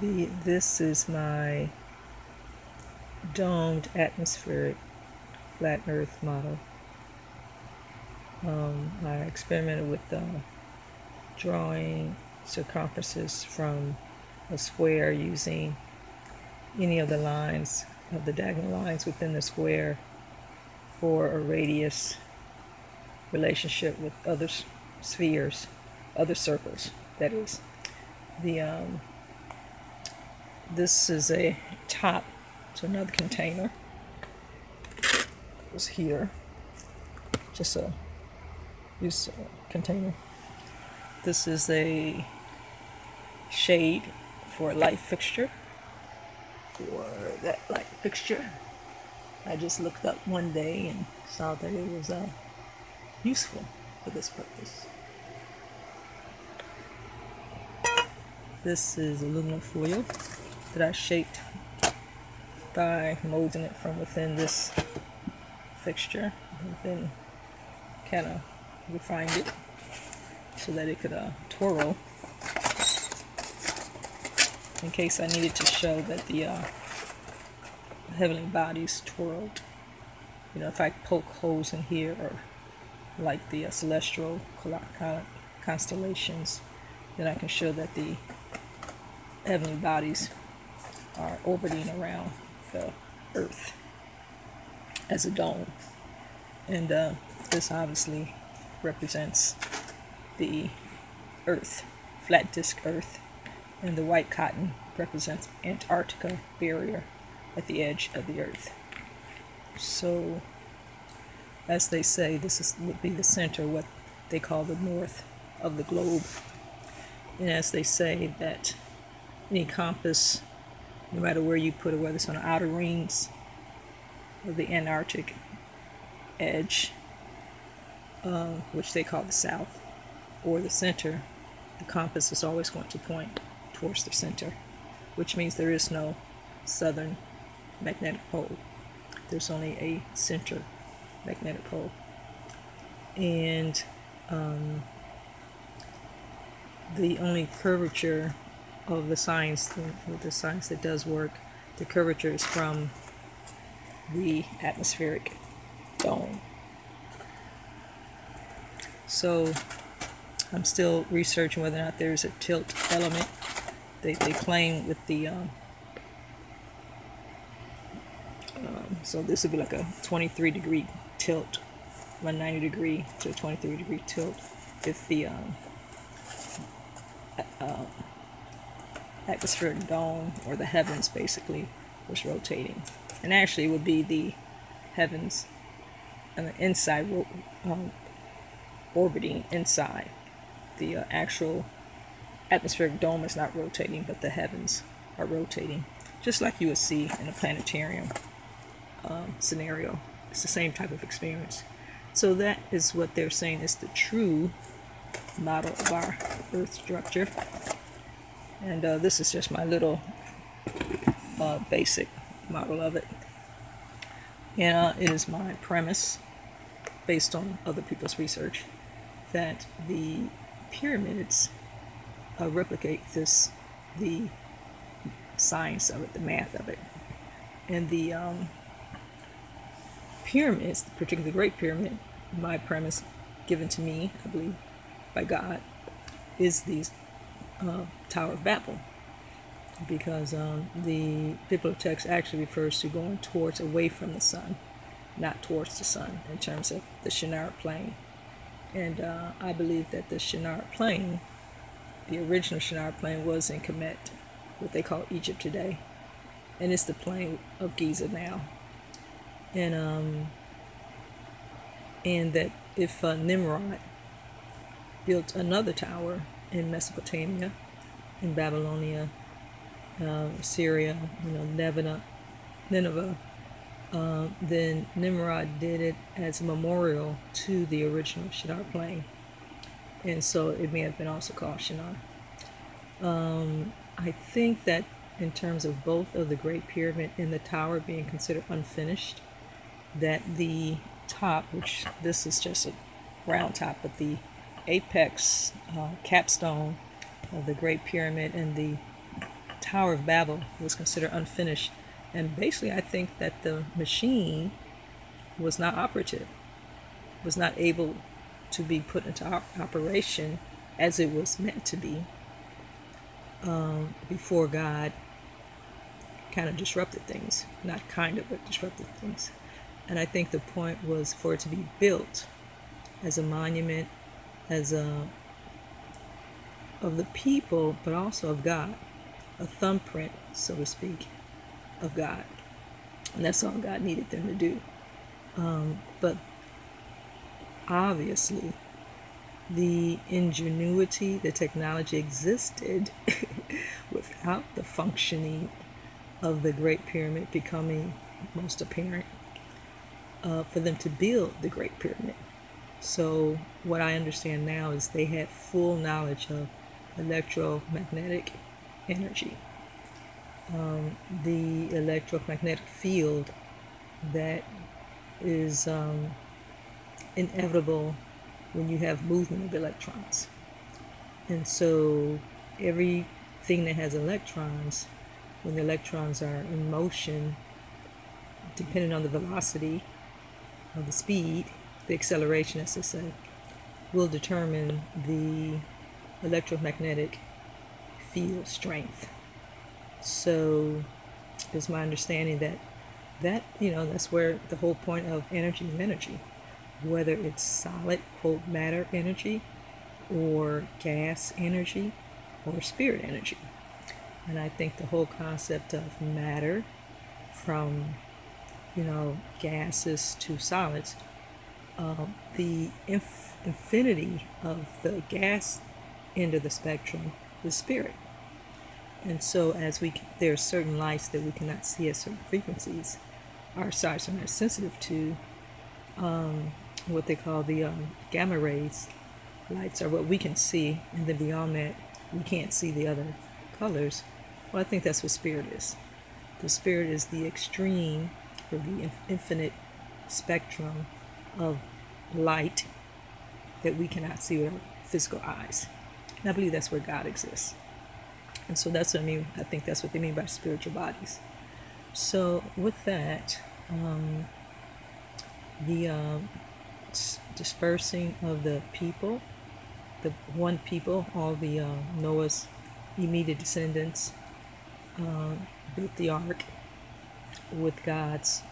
This is my domed atmospheric flat earth model. I experimented with drawing circumferences from a square using any of the lines, of the diagonal lines within the square, for a radius relationship with other spheres, other circles, that is. This is a top to another container. It was here, just a use container. This is a shade for a light fixture, for that light fixture. I just looked up one day and saw that it was useful for this purpose. This is aluminum foil that I shaped by molding it from within this fixture, and then kind of refined it so that it could twirl, in case I needed to show that the heavenly bodies twirled. You know, if I poke holes in here, or like the celestial constellations, then I can show that the heavenly bodies are orbiting around the Earth as a dome. And this obviously represents the Earth, flat disk Earth, and the white cotton represents Antarctica barrier at the edge of the Earth. So, as they say, this would be the center, what they call the north of the globe. And as they say that any compass, no matter where you put it, whether it's on the outer rings of the Antarctic edge, which they call the south, or the center, the compass is always going to point towards the center, which means there is no southern magnetic pole. There's only a center magnetic pole. And the only curvature of the science, the science that does work, the curvature is from the atmospheric dome. So I'm still researching whether or not there's a tilt element. They claim with the so this would be like a 23-degree tilt, 190-degree to a 23-degree tilt, if the atmospheric dome, or the heavens basically, was rotating. And actually it would be the heavens and the inside orbiting inside. The actual atmospheric dome is not rotating, but the heavens are rotating, just like you would see in a planetarium scenario. It's the same type of experience. So that is what they're saying is the true model of our Earth structure. And this is just my little basic model of it. And it is my premise, based on other people's research, that the pyramids replicate this, the science of it, the math of it. And the pyramids, particularly the Great Pyramid, my premise given to me, I believe, by God, is the Tower of Babel, because the biblical text actually refers to going towards, away from the sun, not towards the sun, in terms of the Shinar plane. And I believe that the Shinar plane, the original Shinar plane, was in Kemet, what they call Egypt today, and it's the plain of Giza now. And that if Nimrod built another tower in Mesopotamia, in Babylonia, Syria, Nineveh, then Nimrod did it as a memorial to the original Shinar plane, and so it may have been also called Shinar. I think that in terms of both of the Great Pyramid and the tower being considered unfinished, that the top, which this is just a round top, but the apex capstone of the Great Pyramid and the Tower of Babel was considered unfinished. And basically, I think that the machine was not operative, was not able to be put into operation as it was meant to be before God kind of disrupted things. Not kind of, but disrupted things. And I think the point was for it to be built as a monument, as a of the people, but also of God, a thumbprint, so to speak, of God. And that's all God needed them to do. But obviously, the ingenuity, the technology existed without the functioning of the Great Pyramid becoming most apparent for them to build the Great Pyramid. So what I understand now is they had full knowledge of electromagnetic energy, the electromagnetic field that is inevitable when you have movement of electrons. And so everything that has electrons, when the electrons are in motion, depending on the velocity or the speed, the acceleration, as they say, will determine the electromagnetic field strength. So it's my understanding that that's where the whole point of energy is energy, whether it's solid, quote, matter energy, or gas energy, or spirit energy. And I think the whole concept of matter, from gases to solids, the infinity of the gas end of the spectrum is spirit. And so there are certain lights that we cannot see at certain frequencies. Our sights are not sensitive to what they call the gamma rays. Lights are what we can see, and then beyond that, we can't see the other colors. Well, I think that's what spirit is. The spirit is the extreme, or the infinite spectrum of light that we cannot see with our physical eyes. And I believe that's where God exists. And so that's what I mean. I think that's what they mean by spiritual bodies. So with that, the dispersing of the people, the one people, all the Noah's immediate descendants, built the ark with God's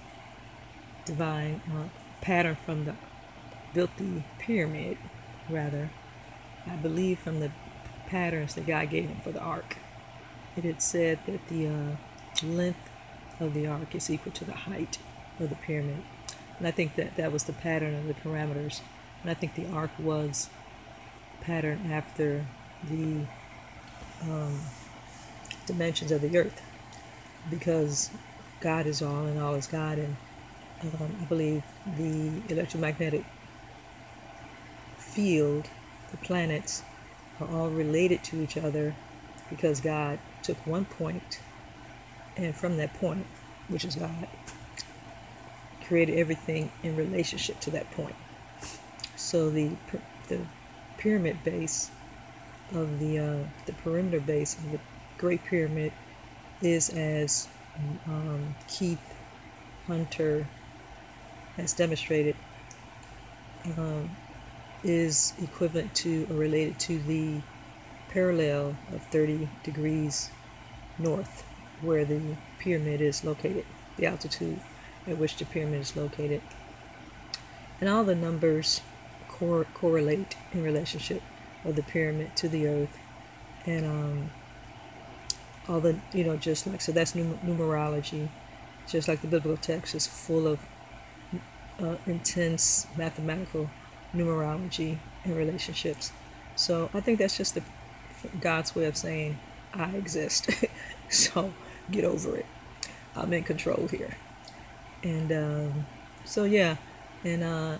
divine pattern built the pyramid, rather, I believe, from the patterns that God gave him for the ark. It had said that the length of the ark is equal to the height of the pyramid. And I think that was the pattern of the parameters. And I think the ark was patterned after the dimensions of the earth, because God is all and all is God. And I believe the electromagnetic field, the planets, are all related to each other because God took one point, and from that point, which is God, created everything in relationship to that point. So the pyramid base of the perimeter base of the Great Pyramid is, as Keith Hunter has demonstrated, is equivalent to or related to the parallel of 30 degrees north, where the pyramid is located, the altitude at which the pyramid is located. And all the numbers correlate in relationship of the pyramid to the earth. And all the, just like, so that's numerology, just like the biblical text is full of intense mathematical numerology and relationships. So I think that's just God's way of saying, I exist. So get over it. I'm in control here. And so yeah, and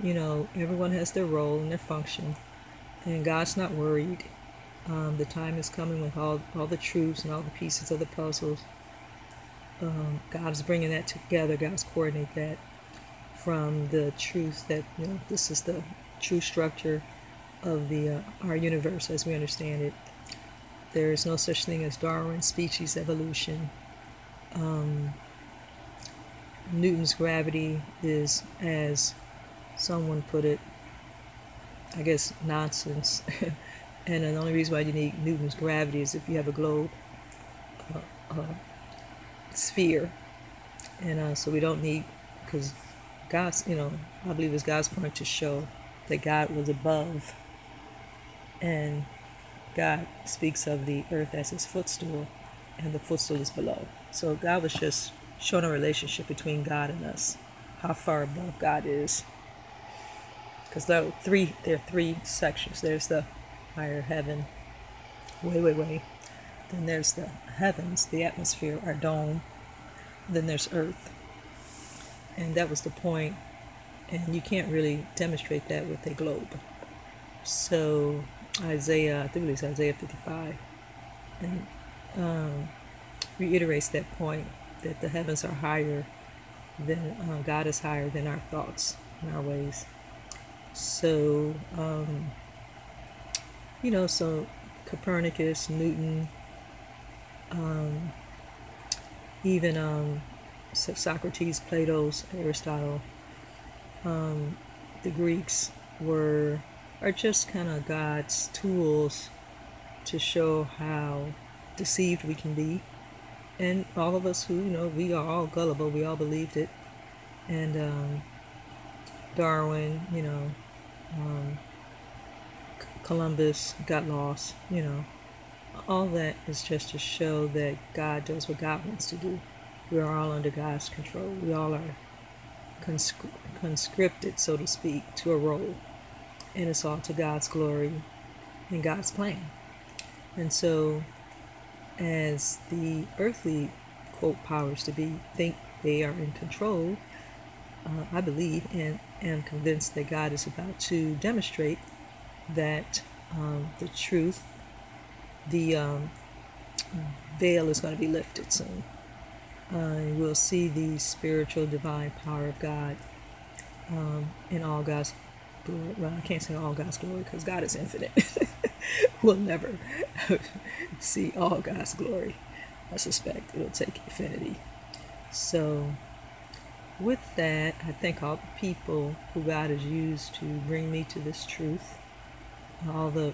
everyone has their role and their function, and God's not worried. The time is coming with all the truths and all the pieces of the puzzles. God is bringing that together. God's coordinating that from the truth that this is the true structure of our universe as we understand it. There is no such thing as Darwin's species evolution. Newton's gravity is, as someone put it, I guess, nonsense. And the only reason why you need Newton's gravity is if you have a globe, sphere. And so we don't need, because God's, I believe it's God's point to show that God was above, and God speaks of the earth as his footstool, and the footstool is below. So God was just showing a relationship between God and us, how far above God is. Because there are three sections. There's the higher heaven, way. Then there's the heavens, the atmosphere, our dome. Then there's earth. And that was the point. And you can't really demonstrate that with a globe. So Isaiah, I think it was Isaiah 55, and reiterates that point, that the heavens are higher than, God is higher than our thoughts and our ways. So, so Copernicus, Newton, even Socrates, Plato's, Aristotle, the Greeks are just kind of God's tools to show how deceived we can be. And all of us who, we are all gullible, we all believed it. And Darwin, Columbus got lost, all that is just to show that God does what God wants to do. We are all under God's control. We all are conscripted, so to speak, to a role. And it's all to God's glory and God's plan. And so, as the earthly, quote, powers to be think they are in control, I believe and am convinced that God is about to demonstrate that the truth, the veil is going to be lifted soon. We'll see the spiritual divine power of God in all God's glory. Well, I can't say all God's glory because God is infinite. We'll never see all God's glory. I suspect it'll take infinity. So with that, I thank all the people who God has used to bring me to this truth, all the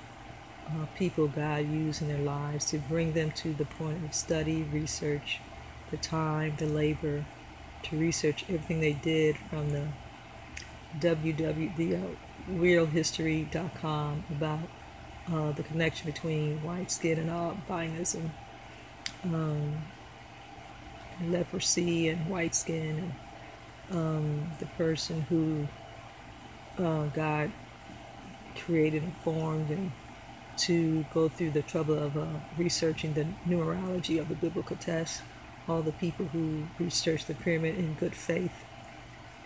people God used in their lives to bring them to the point of study, research, the time, the labor to research everything they did, from the realhistory.com about the connection between white skin and albinism, leprosy and white skin, and the person who God created and formed, and to go through the trouble of researching the numerology of the biblical test, all the people who researched the pyramid in good faith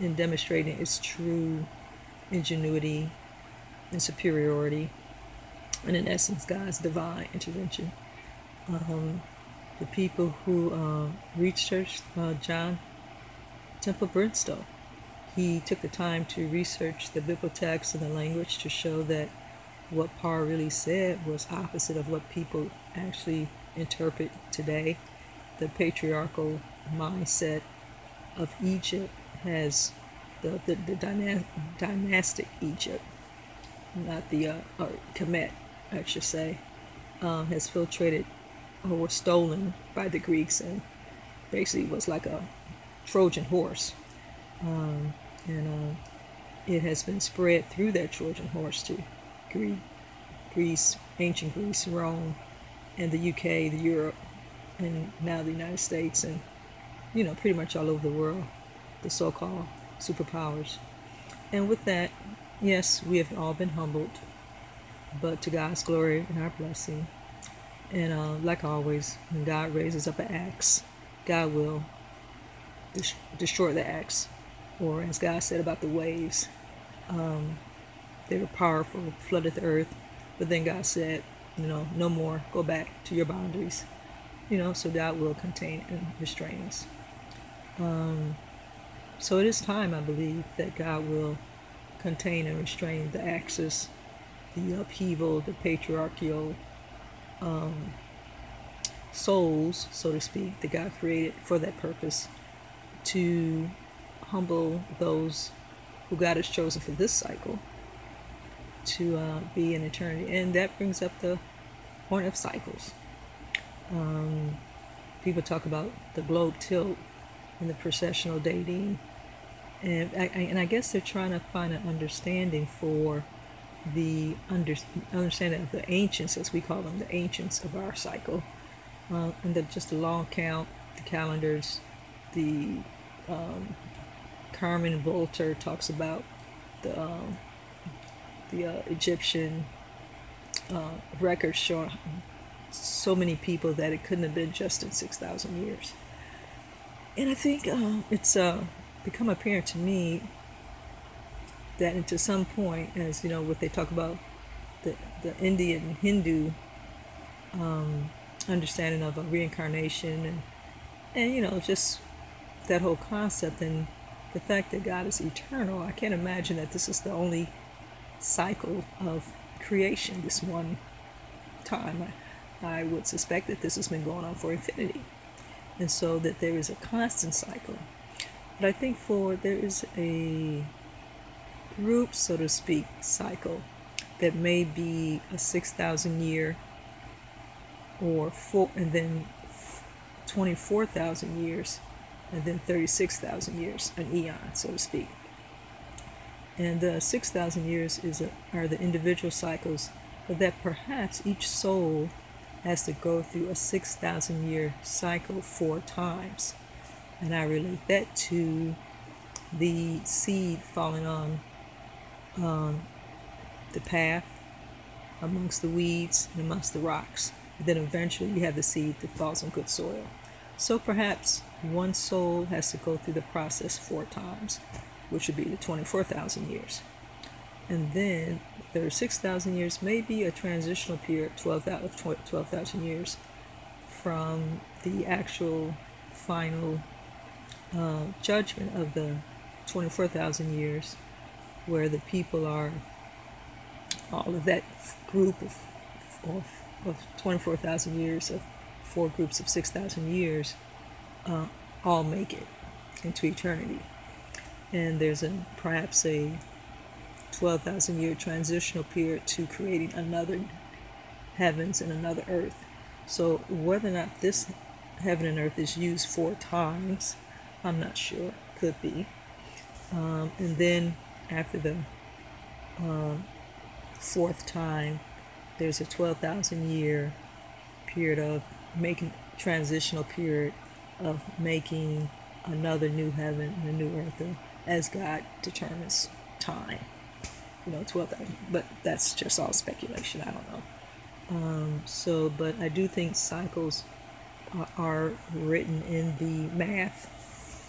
in demonstrating its true ingenuity and superiority, and in essence God's divine intervention. The people who researched John Temple Brimstone, he took the time to research the biblical text and the language to show that what Paul really said was opposite of what people actually interpret today. The patriarchal mindset of Egypt has the dynastic Egypt, not the or Kemet, I should say, has filtrated or was stolen by the Greeks, and basically was like a Trojan horse, and it has been spread through that Trojan horse to Greece, ancient Greece, Rome, and the UK, the Europe, and now the United States, and pretty much all over the world, the so-called superpowers. And with that, yes, we have all been humbled, but to God's glory and our blessing. And like always, when God raises up an axe, God will destroy the axe. Or as God said about the waves, they were powerful, flooded the earth, but then God said, no more, go back to your boundaries. So God will contain and restrain us. So it is time, I believe, that God will contain and restrain the axis, the upheaval, the patriarchal souls, so to speak, that God created for that purpose, to humble those who God has chosen for this cycle to be in eternity. And that brings up the point of cycles. People talk about the globe tilt and the precessional dating, and I guess they're trying to find an understanding for the understanding of the ancients, as we call them, the ancients of our cycle, and just the long count, the calendars, the Carmen Volter talks about the Egyptian records showing so many people that it couldn't have been just in 6,000 years. And I think it's become apparent to me that to some point, as you know, what they talk about the Indian Hindu understanding of a reincarnation, and you know, just that whole concept, and the fact that God is eternal. I can't imagine that this is the only cycle of creation, this one time. I would suspect that this has been going on for infinity, and so that there is a constant cycle. But I think there is a group, so to speak, cycle that may be a 6,000 year or and then 24,000 years, and then 36,000 years, an eon, so to speak. And 6,000 years are the individual cycles, but that perhaps each soul has to go through a 6,000 year cycle 4 times. And I relate that to the seed falling on the path, amongst the weeds and amongst the rocks. And then eventually you have the seed that falls on good soil. So perhaps one soul has to go through the process 4 times, which would be the 24,000 years. And then there are 6,000 years, maybe a transitional period, 12,000 years from the actual final judgment of the 24,000 years, where the people are, all of that group of 24,000 years, of 4 groups of 6,000 years, all make it into eternity. And there's perhaps a 12,000 year transitional period to creating another heavens and another earth. So whether or not this heaven and earth is used 4 times, I'm not sure. Could be. And then after the 4th time, there's a 12,000 year period of transitional period of making another new heaven and a new earth, as God determines time. 12,000, but that's just all speculation. I don't know. But I do think cycles are written in the math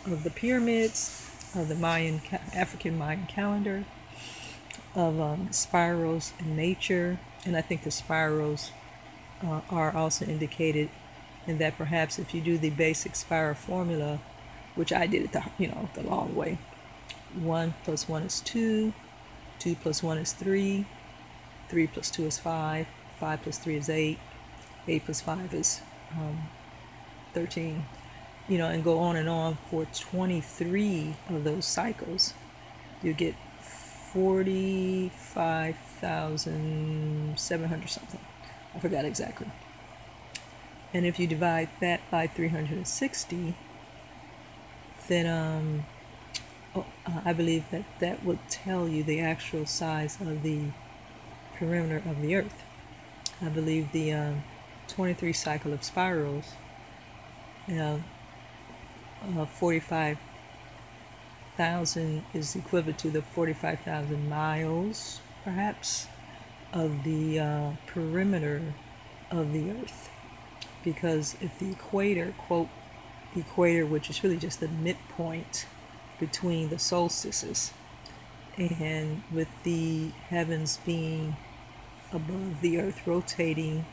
of the pyramids, of the African-Myan calendar, of spirals in nature, and I think the spirals are also indicated in that perhaps if you do the basic spiral formula, which I did it the long way, 1 + 1 is 2, 2 + 1 is 3, 3 + 2 is 5, 5 + 3 is 8, 8 + 5 is 13, and go on and on for 23 of those cycles. You get 45,700 something. I forgot exactly. And if you divide that by 360, then I believe that would tell you the actual size of the perimeter of the earth. I believe the 23 cycle of spirals, 45,000 is equivalent to the 45,000 miles, perhaps, of the perimeter of the earth. Because if the equator, quote, equator, which is really just the midpoint between the solstices, and with the heavens being above the earth rotating,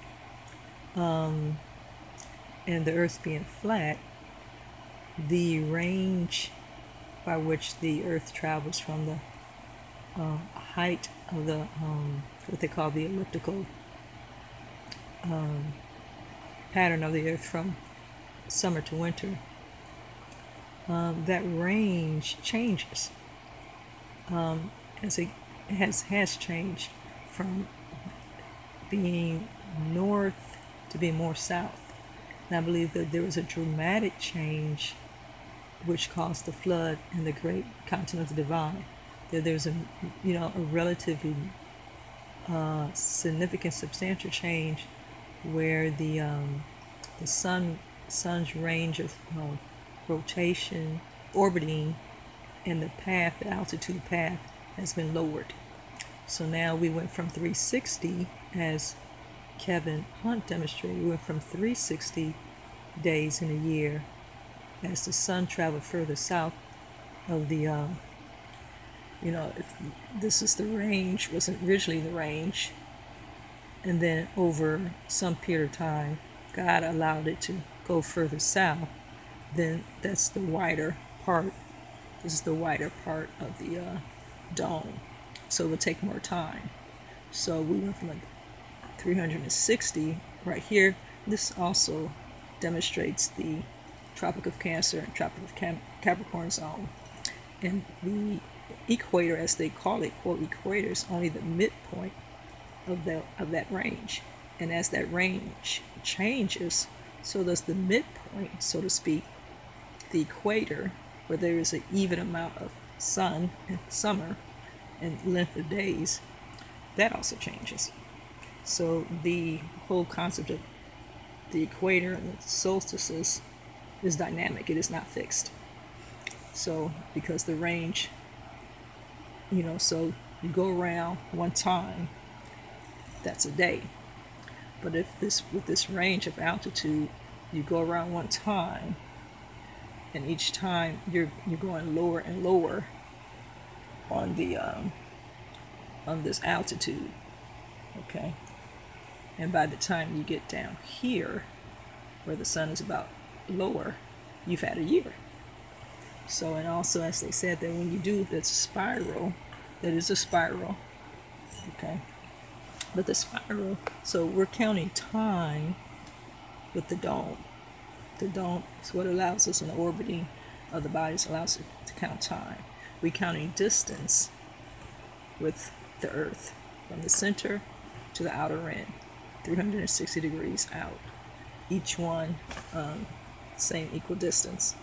and the earth being flat, the range by which the earth travels from the height of the what they call the elliptical pattern of the earth from summer to winter, that range changes, as it has changed from being north to being more south. And I believe that there was a dramatic change which caused the flood and the great continental divide. There's a relatively significant, substantial change where the sun's range of rotation, orbiting, and the path, the altitude path, has been lowered. So now we went from 360, as Kevin Hunt demonstrated, we went from 360 days in a year as the sun traveled further south of the, if this is the range, wasn't originally the range, and then over some period of time, God allowed it to go further south, then that's the wider part. This is the wider part of the dome. So it will take more time. So we went from 360 right here. This also demonstrates the Tropic of Cancer and Tropic of Capricorn zone. And the equator, as they call it, quote, equator, is only the midpoint of that range. And as that range changes, so does the midpoint, so to speak, the equator, where there is an even amount of sun in summer and length of days, that also changes. So the whole concept of the equator and the solstices is dynamic. It is not fixed. So because the range, so you go around one time, that's a day. But if with this range of altitude, you go around one time, and each time you're going lower and lower on the on this altitude, okay? And by the time you get down here, where the sun is about lower, you've had a year. So, and also, as they said, that when you do this spiral, that is a spiral, okay? But the spiral, so we're counting time with the dome. The dome is what allows us, in the orbiting of the bodies, allows us to count time. We're counting distance with the Earth from the center to the outer rim, 360 degrees out. Each one same equal distance,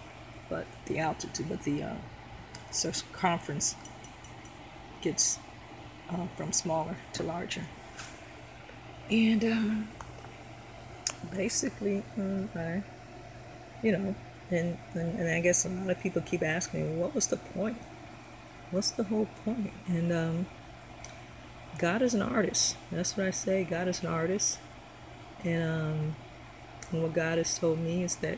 but the altitude, but the circumference gets from smaller to larger. And basically, and I guess a lot of people keep asking me, what was the point? What's the whole point? And God is an artist. That's what I say. God is an artist. And what God has told me is that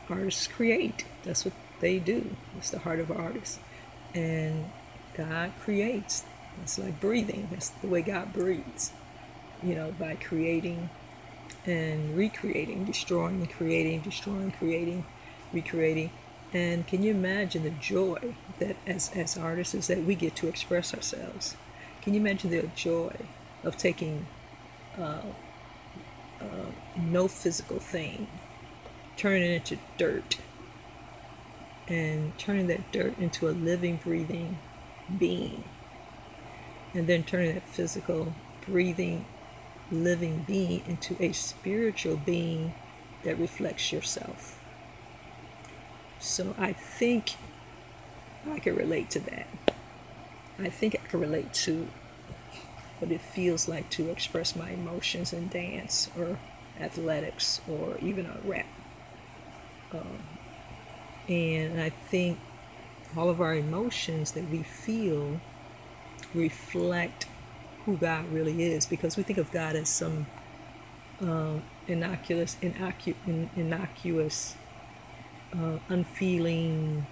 artists create. That's what they do. It's the heart of an artist. And God creates. It's like breathing. That's the way God breathes. By creating and recreating, destroying and creating, destroying, creating, recreating. And can you imagine the joy that as artists is that we get to express ourselves? Can you imagine the joy of taking no physical thing, turning it into dirt, and turning that dirt into a living, breathing being, and then turning that physical, breathing, living being into a spiritual being that reflects yourself? So I think I can relate to that. I think I can relate to what it feels like to express my emotions in dance or athletics or even a rap. And I think all of our emotions that we feel reflect who God really is, because we think of God as some innocuous, unfeeling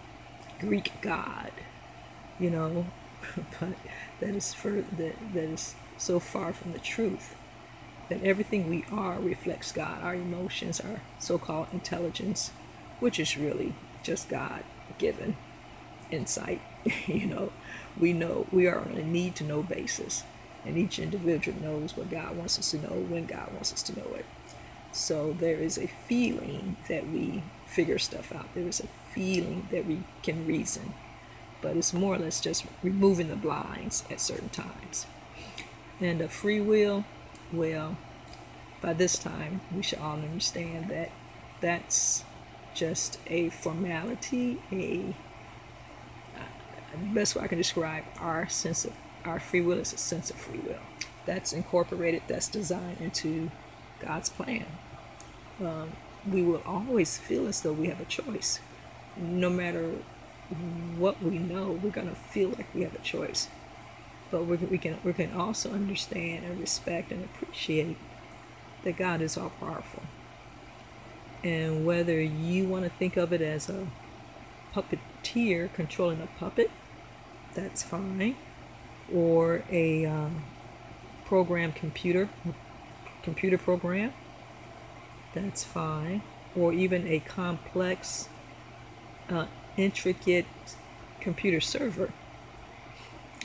Greek God, but that is so far from the truth. That everything we are reflects God. Our emotions, our so-called intelligence, which is really just God-given insight. We know we are on a need-to-know basis, and each individual knows what God wants us to know when God wants us to know it. So there is a feeling that we figure stuff out. There is a feeling that we can reason. But it's more or less just removing the blinds at certain times. And free will, well, by this time, we should all understand that that's just a formality, the best way I can describe our free will is a sense of free will. That's incorporated, that's designed into God's plan. We will always feel as though we have a choice. No matter what we know, we're going to feel like we have a choice. But we can also understand and respect and appreciate that God is all powerful. And whether you want to think of it as a puppeteer controlling a puppet, that's fine. Or a computer program, that's fine. Or even a complex, intricate computer server,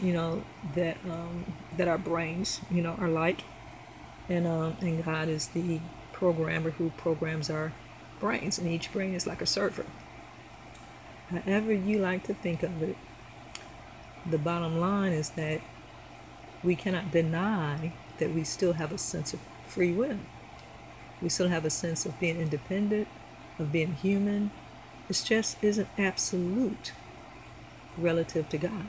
that our brains, are like. And God is the programmer who programs our brains, and each brain is like a server. However you like to think of it, the bottom line is that we cannot deny that we still have a sense of free will. We still have a sense of being independent, of being human. It just isn't absolute relative to God.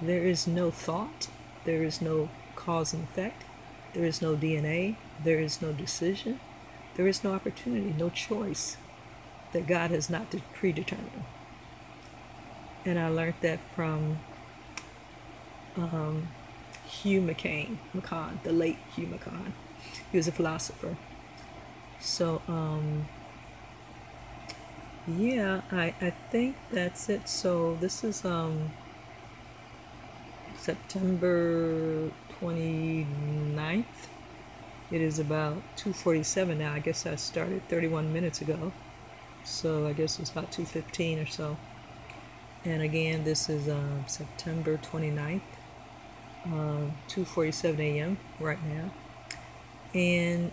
There is no thought, there is no cause and effect, there is no DNA, there is no decision, there is no opportunity, no choice that God has not predetermined. And I learned that from Hugh McCann, the late Hugh McCann. He was a philosopher. So, yeah, I think that's it. So this is September 29th. It is about 2:47 now. I guess I started 31 minutes ago. So I guess it's about 2:15 or so. And again, this is September 29th, 2:47 a.m. right now. And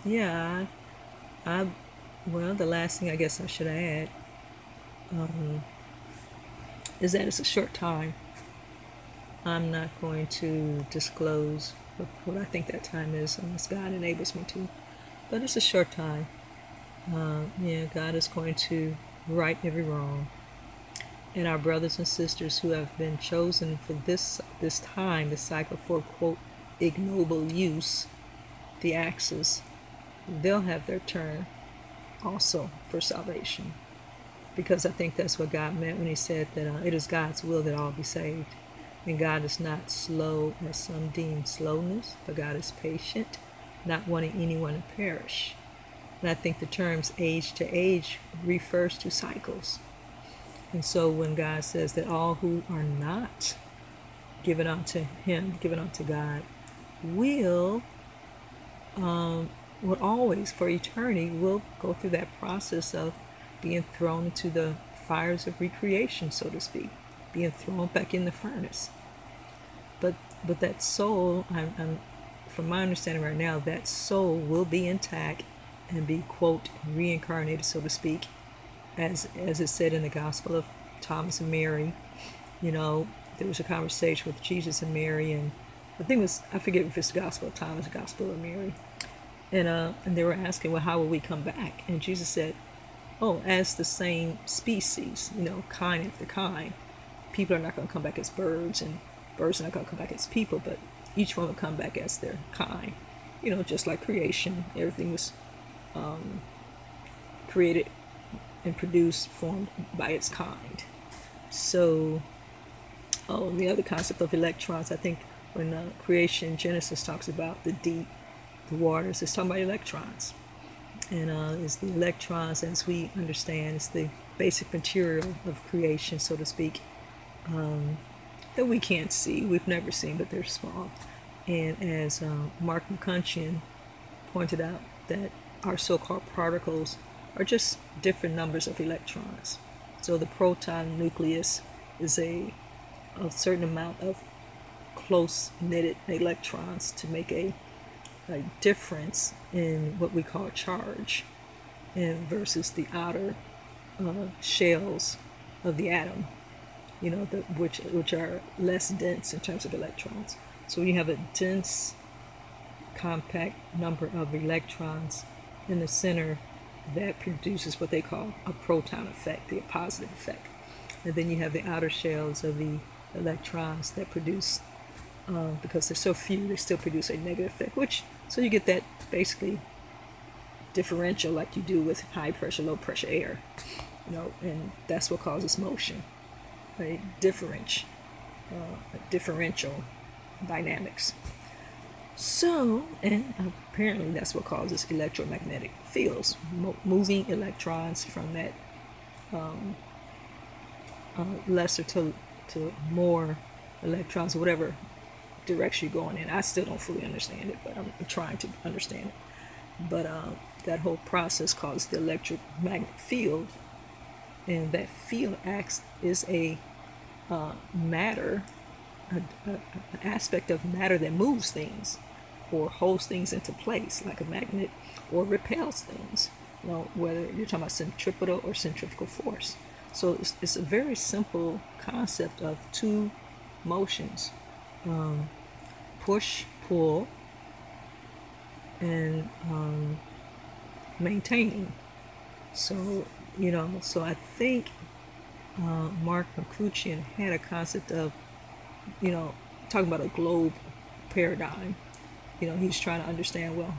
yeah, well, the last thing I guess I should add is that it's a short time. I'm not going to disclose what I think that time is unless God enables me to, but it's a short time. Yeah, God is going to right every wrong. And our brothers and sisters who have been chosen for this time, the cycle for, quote, ignoble use, the axis, they'll have their turn also for salvation. Because I think that's what God meant when he said that it is God's will that all be saved. And God is not slow as some deem slowness, but God is patient, not wanting anyone to perish. And I think the terms age to age refers to cycles. And so when God says that all who are not given unto him, given unto God, will always, for eternity, will go through that process of being thrown into the fires of recreation, so to speak, being thrown back in the furnace. But that soul, I'm from my understanding right now, that soul will be intact and be, quote, reincarnated, so to speak, as it said in the Gospel of Thomas and Mary. There was a conversation with Jesus and Mary, and I think I forget if it's the Gospel of Thomas, the Gospel of Mary, and they were asking, well, how will we come back? And Jesus said, oh, as the same species, kind after kind. People are not going to come back as birds, and birds are not going to come back as people, but each one will come back as their kind. Just like creation, everything was created and produced, formed by its kind. So, the other concept of electrons, I think when creation, Genesis talks about the deep, the waters, it's talking about electrons. And it's the electrons, as we understand, it's the basic material of creation, so to speak, that we can't see, we've never seen, but they're small. And as Mark McCutcheon pointed out, that our so-called particles are just different numbers of electrons. So the proton nucleus is a certain amount of close knitted electrons to make a a difference in what we call charge and versus the outer shells of the atom, you know, which are less dense in terms of electrons. So when you have a dense, compact number of electrons in the center, that produces what they call a proton effect, the positive effect. And then you have the outer shells of the electrons that produce, because they're so few, they still produce a negative effect, so you get that basically differential like you do with high pressure, low pressure air, you know, and that's what causes motion, a differential dynamics. So, and apparently that's what causes electromagnetic fields, moving electrons from that lesser to more electrons, whatever direction you're going in. I still don't fully understand it, but I'm trying to understand it. But that whole process causes the electromagnetic field, and that field is a matter, an aspect of matter that moves things or holds things into place like a magnet, or repels things, you know, whether you're talking about centripetal or centrifugal force. So it's a very simple concept of two motions, push, pull, and maintaining. So, you know, so I think Mark McCutcheon had a concept of, you know, talking about a globe paradigm. You know, he's trying to understand, well,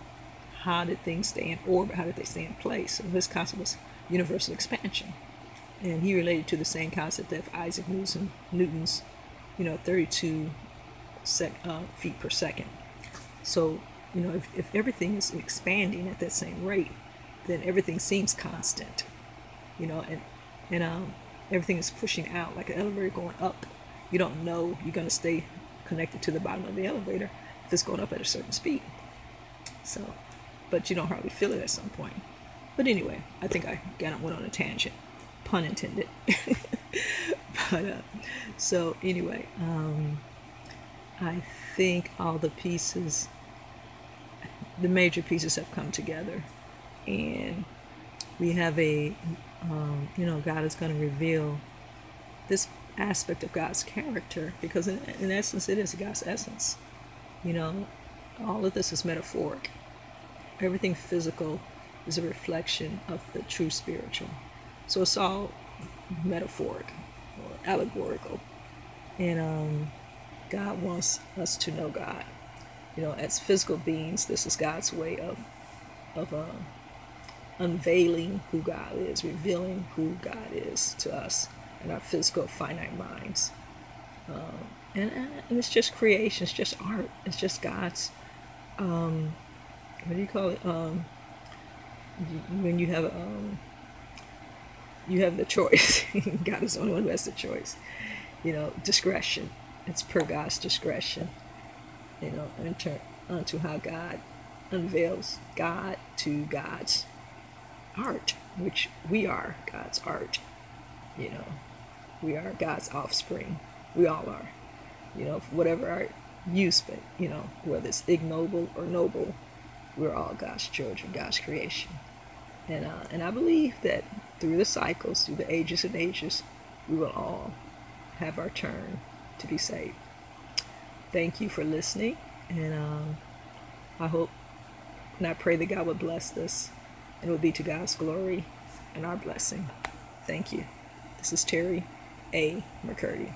how did things stay in orbit? How did they stay in place? So his concept was universal expansion. And he related to the same concept of Isaac Newton's, you know, 32 feet per second. So, you know, if everything is expanding at that same rate, then everything seems constant, you know, and everything is pushing out like an elevator going up. You don't know you're going to stay connected to the bottom of the elevator if it's going up at a certain speed. So, but you don't hardly feel it at some point. But anyway, I think I went on a tangent, pun intended. But so anyway, I think all the pieces, the major pieces have come together, and we have a, you know, God is going to reveal this aspect of God's character, because in essence it is God's essence. You know, all of this is metaphoric. Everything physical is a reflection of the true spiritual. So it's all metaphoric or allegorical. And God wants us to know God. You know, as physical beings, this is God's way of unveiling who God is, revealing who God is to us in our physical finite minds. And it's just creation, it's just art, it's just God's, what do you call it, when you have the choice. God is the only one who has the choice, you know, discretion. It's per God's discretion, you know, unto how God unveils God to God's art, which we are God's art. You know, we are God's offspring. We all are, you know, whatever our use, but, you know, whether it's ignoble or noble, we're all God's children, God's creation. And I believe that through the cycles, through the ages and ages, we will all have our turn to be saved. Thank you for listening, and I hope and I pray that God would bless this, and it will be to God's glory and our blessing. Thank you. This is Terry A. McCurdy.